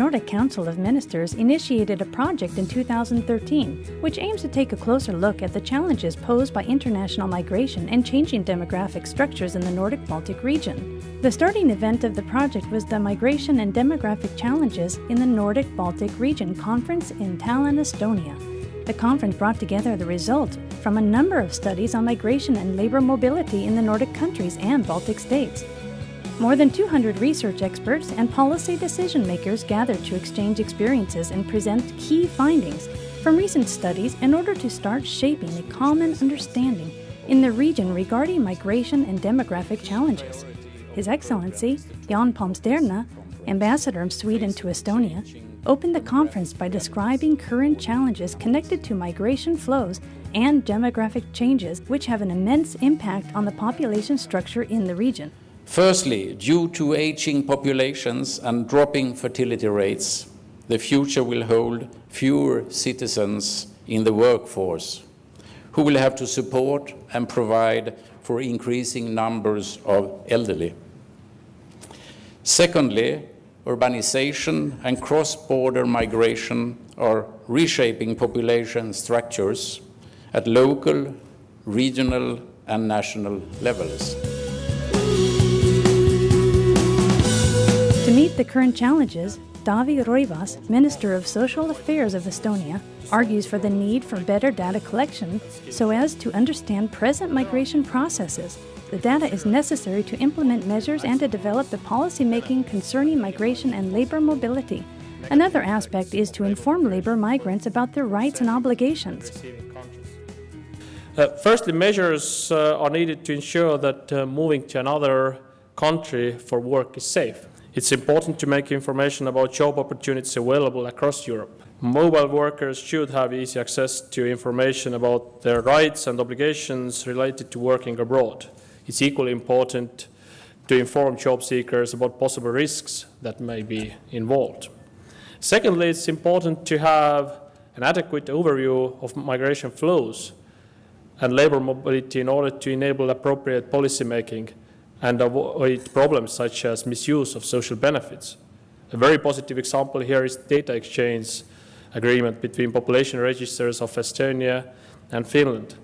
Nordic Council of Ministers initiated a project in 2013, which aims to take a closer look at the challenges posed by international migration and changing demographic structures in the Nordic-Baltic region. The starting event of the project was the Migration and Demographic Challenges in the Nordic-Baltic Region Conference in Tallinn, Estonia. The conference brought together the results from a number of studies on migration and labor mobility in the Nordic countries and Baltic states. More than 200 research experts and policy decision makers gathered to exchange experiences and present key findings from recent studies in order to start shaping a common understanding in the region regarding migration and demographic challenges. His Excellency Jan Palmstierna, Ambassador of Sweden to Estonia, opened the conference by describing current challenges connected to migration flows and demographic changes which have an immense impact on the population structure in the region. Firstly, due to aging populations and dropping fertility rates, the future will hold fewer citizens in the workforce, who will have to support and provide for increasing numbers of elderly. Secondly, urbanization and cross-border migration are reshaping population structures at local, regional, and national levels. To meet the current challenges, Taavi Rõivas, Minister of Social Affairs of Estonia, argues for the need for better data collection so as to understand present migration processes. The data is necessary to implement measures and to develop the policy making concerning migration and labor mobility. Another aspect is to inform labor migrants about their rights and obligations. Firstly, measures are needed to ensure that moving to another country for work is safe. It's important to make information about job opportunities available across Europe. Mobile workers should have easy access to information about their rights and obligations related to working abroad. It's equally important to inform job seekers about possible risks that may be involved. Secondly, it's important to have an adequate overview of migration flows and labor mobility in order to enable appropriate policy making and avoid problems such as misuse of social benefits. A very positive example here is data exchange agreement between population registers of Estonia and Finland.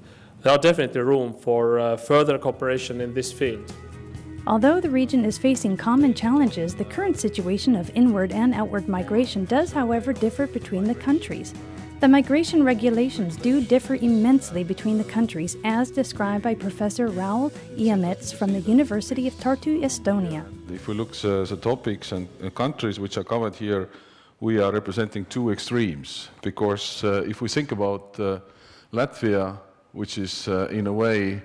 There are definitely room for further cooperation in this field. Although the region is facing common challenges, the current situation of inward and outward migration does, however, differ between the countries. The migration regulations do differ immensely between the countries, as described by Professor Raul Iamets from the University of Tartu, Estonia. If we look at the topics and countries which are covered here, we are representing two extremes. Because if we think about Latvia, which is in a way,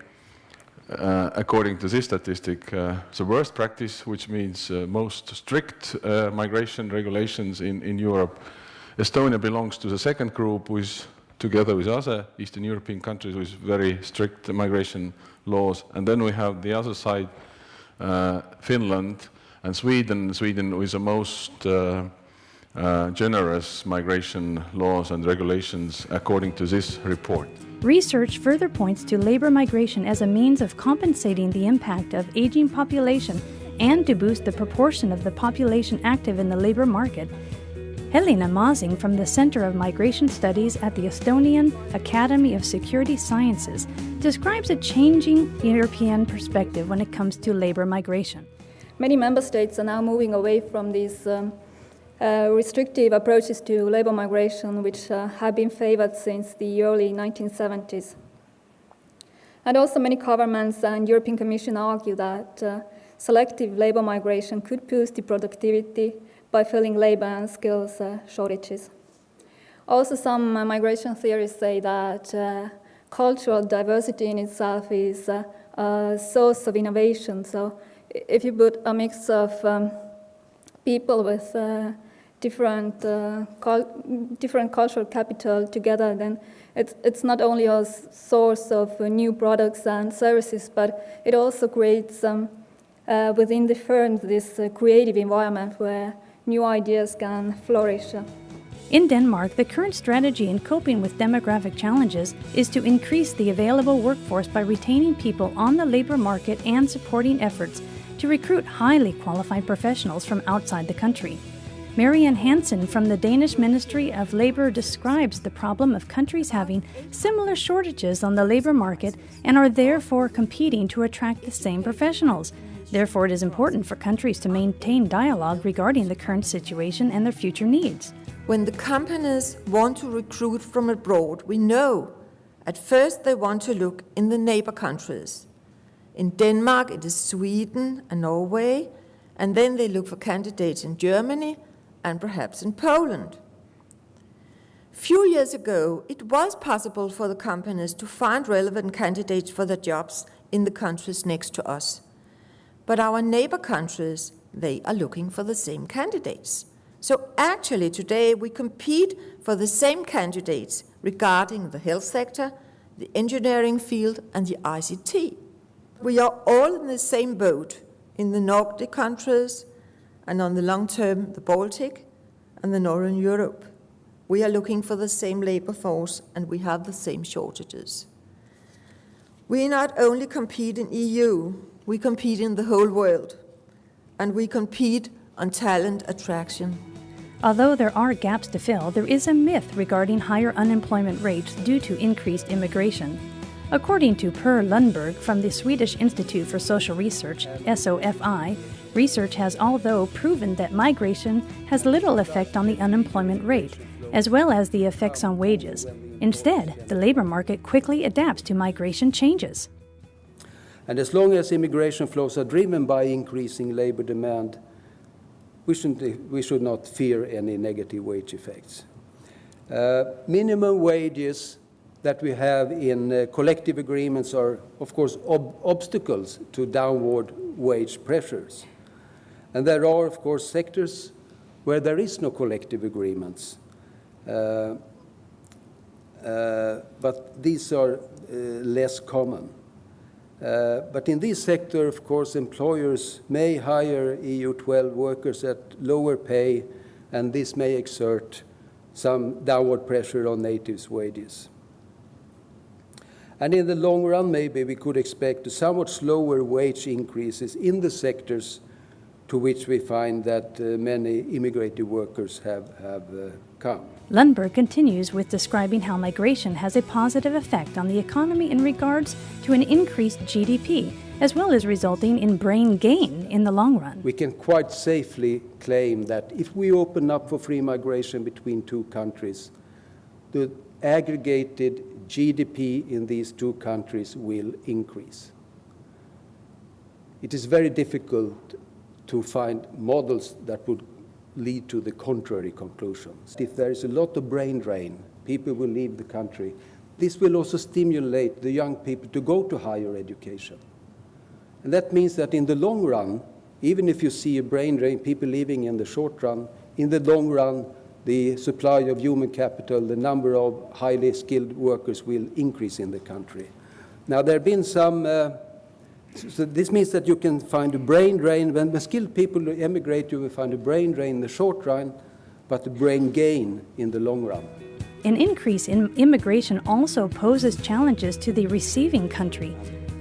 according to this statistic, the worst practice, which means most strict migration regulations in Europe. Estonia belongs to the second group, which, together with other Eastern European countries, with very strict migration laws. And then we have the other side, Finland and Sweden. Sweden with the most generous migration laws and regulations, according to this report. Research further points to labor migration as a means of compensating the impact of aging population and to boost the proportion of the population active in the labor market. Helena Masing from the Center of Migration Studies at the Estonian Academy of Security Sciences describes a changing European perspective when it comes to labor migration. Many member states are now moving away from these restrictive approaches to labor migration, which have been favored since the early 1970s. And also many governments and European Commission argue that selective labor migration could boost the productivity by filling labor and skills shortages. Also, some migration theories say that cultural diversity in itself is a source of innovation. So if you put a mix of people with different cultural capital together, then it's not only a source of new products and services, but it also creates within the firms this creative environment where new ideas can flourish. In Denmark, the current strategy in coping with demographic challenges is to increase the available workforce by retaining people on the labor market and supporting efforts to recruit highly qualified professionals from outside the country. Marianne Hansen from the Danish Ministry of Labour describes the problem of countries having similar shortages on the labour market and are therefore competing to attract the same professionals. Therefore, it is important for countries to maintain dialogue regarding the current situation and their future needs. When the companies want to recruit from abroad, we know at first they want to look in the neighbor countries. In Denmark, it is Sweden and Norway, and then they look for candidates in Germany and perhaps in Poland. Few years ago, it was possible for the companies to find relevant candidates for their jobs in the countries next to us. But our neighbor countries, they are looking for the same candidates. So actually today we compete for the same candidates regarding the health sector, the engineering field and the ICT. We are all in the same boat in the Nordic countries and on the long term the Baltic and the Northern Europe. We are looking for the same labor force and we have the same shortages. We not only compete in EU, we compete in the whole world and we compete on talent attraction. Although there are gaps to fill, there is a myth regarding higher unemployment rates due to increased immigration. According to Per Lundberg from the Swedish Institute for Social Research, SOFI, research has although proven that migration has little effect on the unemployment rate, as well as the effects on wages. Instead, the labor market quickly adapts to migration changes. And as long as immigration flows are driven by increasing labor demand, we should not fear any negative wage effects. Minimum wages that we have in collective agreements are, of course, obstacles to downward wage pressures. And there are, of course, sectors where there is no collective agreements. But these are less common. But in this sector, of course, employers may hire EU12 workers at lower pay, and this may exert some downward pressure on natives' wages. And in the long run, maybe we could expect somewhat slower wage increases in the sectors to which we find that many immigrated workers have come. Lundberg continues with describing how migration has a positive effect on the economy in regards to an increased GDP, as well as resulting in brain gain in the long run. We can quite safely claim that if we open up for free migration between two countries, the aggregated GDP in these two countries will increase. It is very difficult to find models that would lead to the contrary conclusions. If there is a lot of brain drain, people will leave the country. This will also stimulate the young people to go to higher education. And that means that in the long run, even if you see a brain drain, people leaving in the short run, in the long run, the supply of human capital, the number of highly skilled workers will increase in the country. Now, there have been some so this means that you can find a brain drain. When skilled people emigrate, you will find a brain drain in the short run, but a brain gain in the long run. An increase in immigration also poses challenges to the receiving country.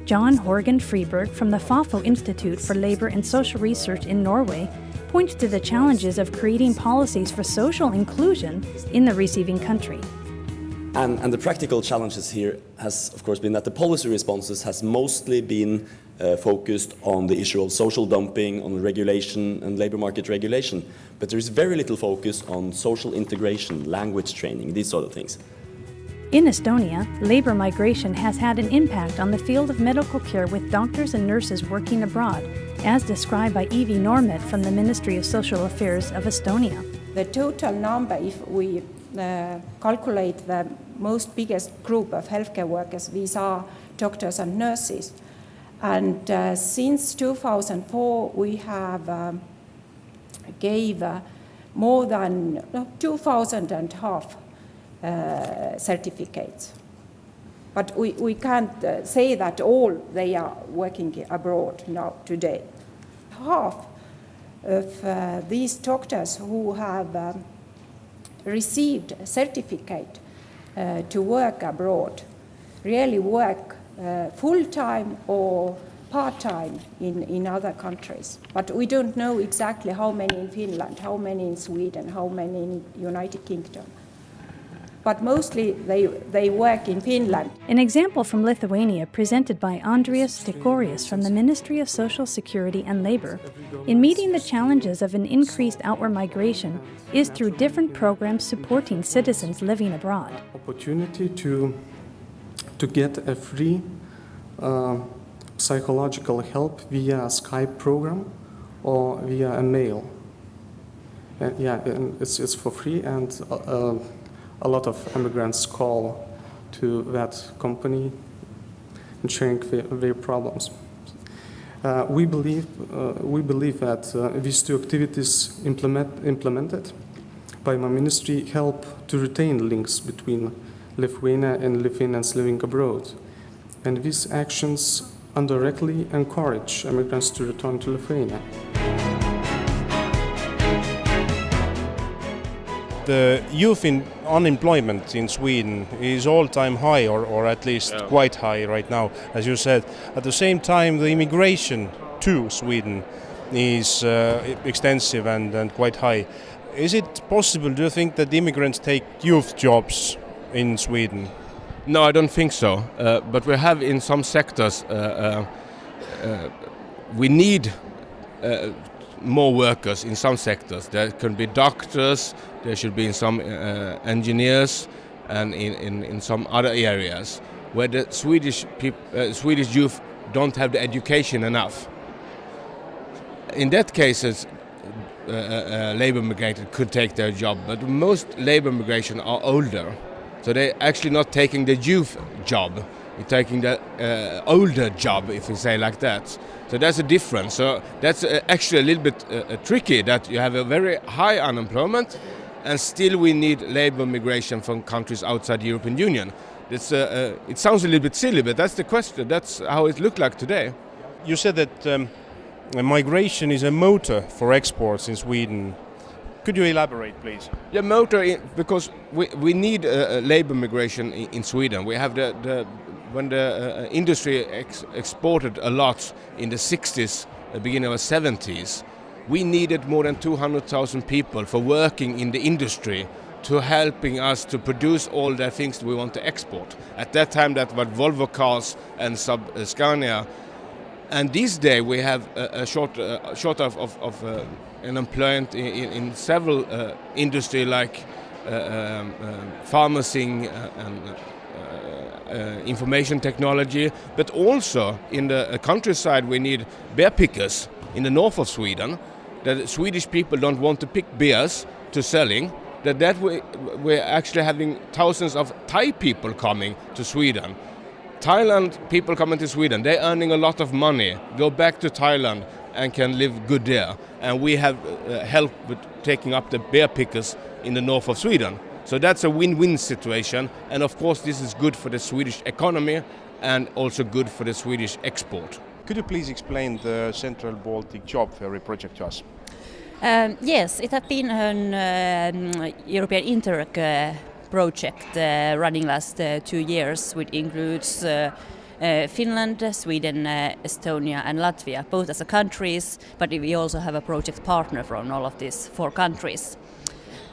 John Horgan Freeberg from the Fafo Institute for Labour and Social Research in Norway points to the challenges of creating policies for social inclusion in the receiving country. And the practical challenges here has, of course, been that the policy responses has mostly been focused on the issue of social dumping, on regulation and labor market regulation. But there is very little focus on social integration, language training, these sort of things. In Estonia, labor migration has had an impact on the field of medical care with doctors and nurses working abroad, as described by Evie Normet from the Ministry of Social Affairs of Estonia. The total number, if we calculate the most biggest group of healthcare workers, these are doctors and nurses. And since 2004, we have gave more than 2,500 certificates. But we can't say that all they are working abroad now today. Half of these doctors who have received a certificate to work abroad really work full-time or part-time in other countries. But we don't know exactly how many in Finland, how many in Sweden, how many in United Kingdom. But mostly they work in Finland. An example from Lithuania presented by Andrius Stikorius from the Ministry of Social Security and Labor in meeting the challenges of an increased outward migration is through different programs supporting citizens living abroad. Opportunity to get a free psychological help via a Skype program or via a mail. And it's for free, and a lot of immigrants call to that company and sharing their problems. We believe that these two activities implemented by my ministry help to retain links between Lithuania and Lithuanians living abroad. And these actions indirectly encourage immigrants to return to Lithuania. The youth unemployment in Sweden is all-time high, or at least quite high right now, as you said. At the same time, the immigration to Sweden is extensive and quite high. Is it possible, do you think, that the immigrants take youth jobs in Sweden? No, I don't think so. But we have in some sectors, we need more workers in some sectors. There can be doctors, there should be some engineers, and in some other areas where the Swedish youth don't have the education enough. In that cases, labor migration could take their job, but most labor migration are older. So they're actually not taking the youth job, they're taking the older job, if we say like that. So that's a difference. So that's actually a little bit tricky, that you have a very high unemployment and still we need labor migration from countries outside the European Union. It sounds a little bit silly, but that's the question. That's how it looks like today. You said that migration is a motor for exports in Sweden. Could you elaborate, please? Yeah, because we need labor migration in Sweden. We have when the industry exported a lot in the 60s, beginning of the 70s, we needed more than 200,000 people for working in the industry to helping us to produce all the things we want to export. At that time, that was Volvo cars and Scania. And this day we have a short of unemployment in several industry like pharmacy and information technology, but also in the countryside we need beer pickers in the north of Sweden. That Swedish people don't want to pick beers to selling. That we're actually having thousands of Thai people coming to Sweden. Thailand people coming to Sweden, they're earning a lot of money, go back to Thailand and can live good there. And we have help with taking up the beer pickers in the north of Sweden. So that's a win-win situation. And of course this is good for the Swedish economy and also good for the Swedish export. Could you please explain the Central Baltic Job Ferry project to us? Yes, it has been an European Interreg project running last 2 years, which includes Finland, Sweden, Estonia and Latvia, both as countries, but we also have a project partner from all of these 4 countries.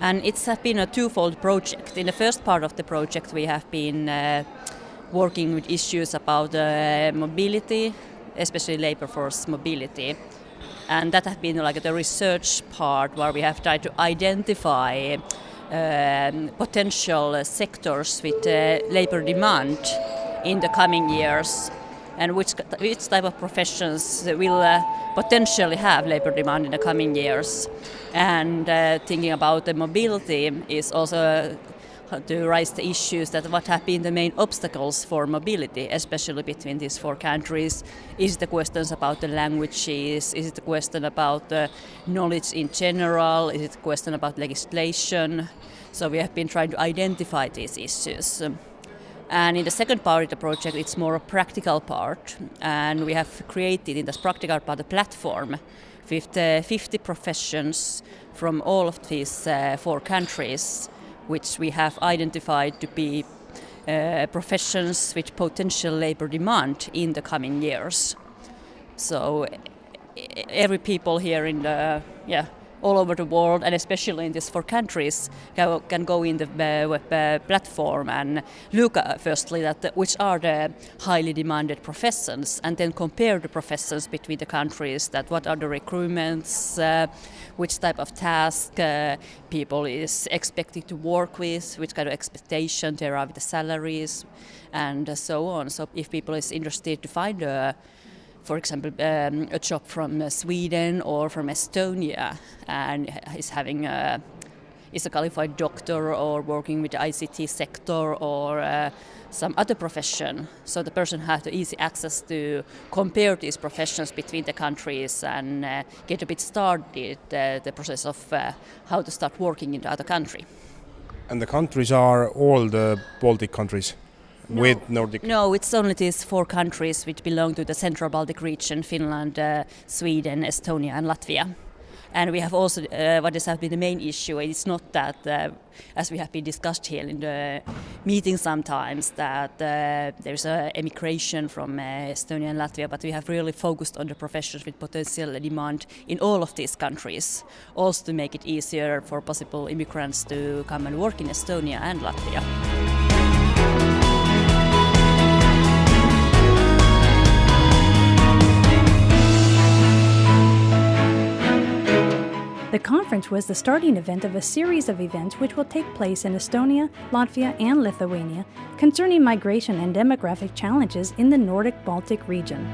And it's been a twofold project. In the first part of the project we have been working with issues about mobility, especially labor force mobility. And that has been like the research part where we have tried to identify potential sectors with labor demand in the coming years, and which type of professions will potentially have labor demand in the coming years. And thinking about the mobility is also to raise the issues that what have been the main obstacles for mobility, especially between these 4 countries. Is it the questions about the languages? Is it the question about the knowledge in general? Is it the question about legislation? So we have been trying to identify these issues. And in the second part of the project, it's more a practical part. And we have created in this practical part a platform with 50 professions from all of these 4 countries, which we have identified to be professions with potential labor demand in the coming years. So every people here in the all over the world, and especially in these 4 countries, can go in the web platform and look firstly at which are the highly demanded professions, and then compare the professions between the countries, that what are the recruitments, which type of task people is expected to work with, which kind of expectation there are with the salaries, and so on. So if people is interested to find for example, a job from Sweden or from Estonia, and is a qualified doctor or working with the ICT sector or some other profession. So the person has the easy access to compare these professions between the countries and get a bit started the process of how to start working in the other country. And the countries are all the Baltic countries? With Nordic? No, it's only these 4 countries which belong to the Central Baltic region: Finland, Sweden, Estonia and Latvia. And we have also, what has been the main issue, it's not that, as we have been discussed here in the meeting sometimes, that there's an emigration from Estonia and Latvia, but we have really focused on the professions with potential demand in all of these countries, also to make it easier for possible immigrants to come and work in Estonia and Latvia. The conference was the starting event of a series of events which will take place in Estonia, Latvia, and Lithuania concerning migration and demographic challenges in the Nordic-Baltic region.